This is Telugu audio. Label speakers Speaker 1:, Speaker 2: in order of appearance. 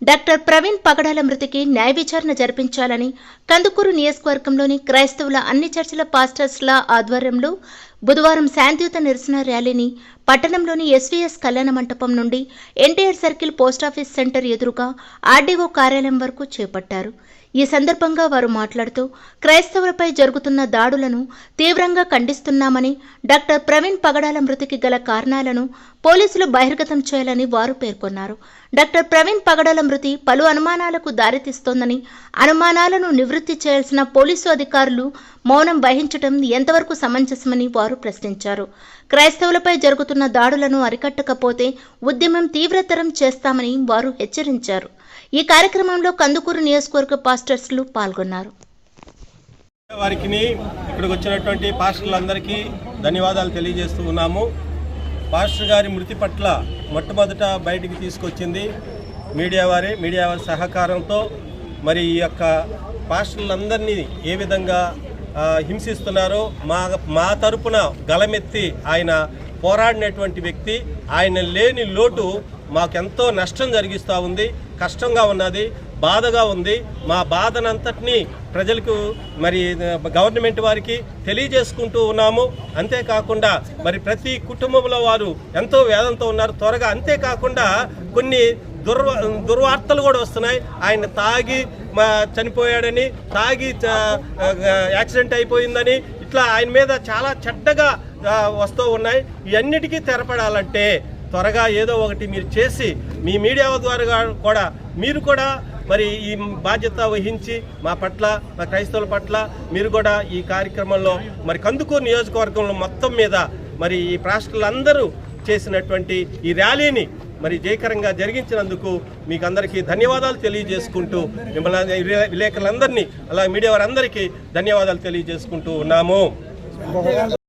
Speaker 1: డాక్టర్ ప్రవీణ్ పగడాల మృతికి న్యాయ విచారణ జరిపించాలని కందుకూరు నియోజకవర్గంలోని క్రైస్తవుల అన్ని చర్చిల పాస్టర్స్ల ఆధ్వర్యంలో బుధవారం శాంతియుత నిరసన ర్యాలీని పట్టణంలోని ఎస్వీఎస్ కళ్యాణ మంటపం నుండి ఎన్టీఆర్ సర్కిల్ పోస్టాఫీస్ సెంటర్ ఎదురుగా ఆర్డీఓ కార్యాలయం వరకు చేపట్టారు. ఈ సందర్భంగా వారు మాట్లాడుతూ క్రైస్తవులపై జరుగుతున్న దాడులను తీవ్రంగా ఖండిస్తున్నామని, డాక్టర్ ప్రవీణ్ పగడాల మృతికి గల కారణాలను పోలీసులు బహిర్గతం చేయాలని వారు పేర్కొన్నారు. డాక్టర్ ప్రవీణ్ పగడాల మృతి పలు అనుమానాలకు దారితీస్తోందని, అనుమానాలను నివృత్తి చేయాల్సిన పోలీసు అధికారులు మౌనం వహించడం ఎంతవరకు సమంజసమని వారు ప్రశ్నించారు. క్రైస్తవులపై జరుగుతున్న దాడులను అరికట్టకపోతే ఉద్యమం తీవ్రతరం చేస్తామని వారు హెచ్చరించారు. ఈ కార్యక్రమంలో కందుకూరు నియోజకవర్గ పాస్టర్స్లు పాల్గొన్నారు.
Speaker 2: వారికి ఇక్కడికి వచ్చినటువంటి పాస్టర్లందరికీ ధన్యవాదాలు తెలియజేస్తూ ఉన్నాము. పాస్టర్ గారి మృతి పట్ల మొట్టమొదట బయటికి తీసుకొచ్చింది మీడియా వారి సహకారంతో. మరి ఈ యొక్క పాస్టర్లందరినీ ఏ విధంగా హింసిస్తున్నారో మా తరపున గలమెత్తి ఆయన పోరాడినటువంటి వ్యక్తి. ఆయన లేని లోటు మాకెంతో నష్టం జరిగిస్తూ ఉంది, కష్టంగా ఉన్నది, బాధగా ఉంది. మా బాధనంతటినీ ప్రజలకు మరి గవర్నమెంట్ వారికి తెలియజేసుకుంటూ ఉన్నాము. అంతేకాకుండా మరి ప్రతి కుటుంబంలో వారు ఎంతో వేదంతో ఉన్నారు త్వరగా. అంతేకాకుండా కొన్ని దుర్వార్తలు కూడా వస్తున్నాయి. ఆయన తాగి చనిపోయాడని, తాగి యాక్సిడెంట్ అయిపోయిందని, ఇట్లా ఆయన మీద చాలా చెడ్డగా వస్తూ ఉన్నాయి. ఇవన్నిటికీ తెరపడాలంటే త్వరగా ఏదో ఒకటి మీరు చేసి మీ మీడియా ద్వారా కూడా మీరు కూడా మరి ఈ బాధ్యత వహించి మా పట్ల, మా క్రైస్తవుల పట్ల మీరు కూడా ఈ కార్యక్రమంలో మరి కందుకూరు నియోజకవర్గంలో మొత్తం మీద మరి ఈ పాస్టర్లందరూ చేసినటువంటి ఈ ర్యాలీని మరి జయకరంగా జరిగించినందుకు మీకు అందరికీ ధన్యవాదాలు తెలియజేసుకుంటూ, మిమ్మల్ని విలేకరులందరినీ, అలా మీడియా వారందరికీ ధన్యవాదాలు తెలియజేసుకుంటూ ఉన్నాము.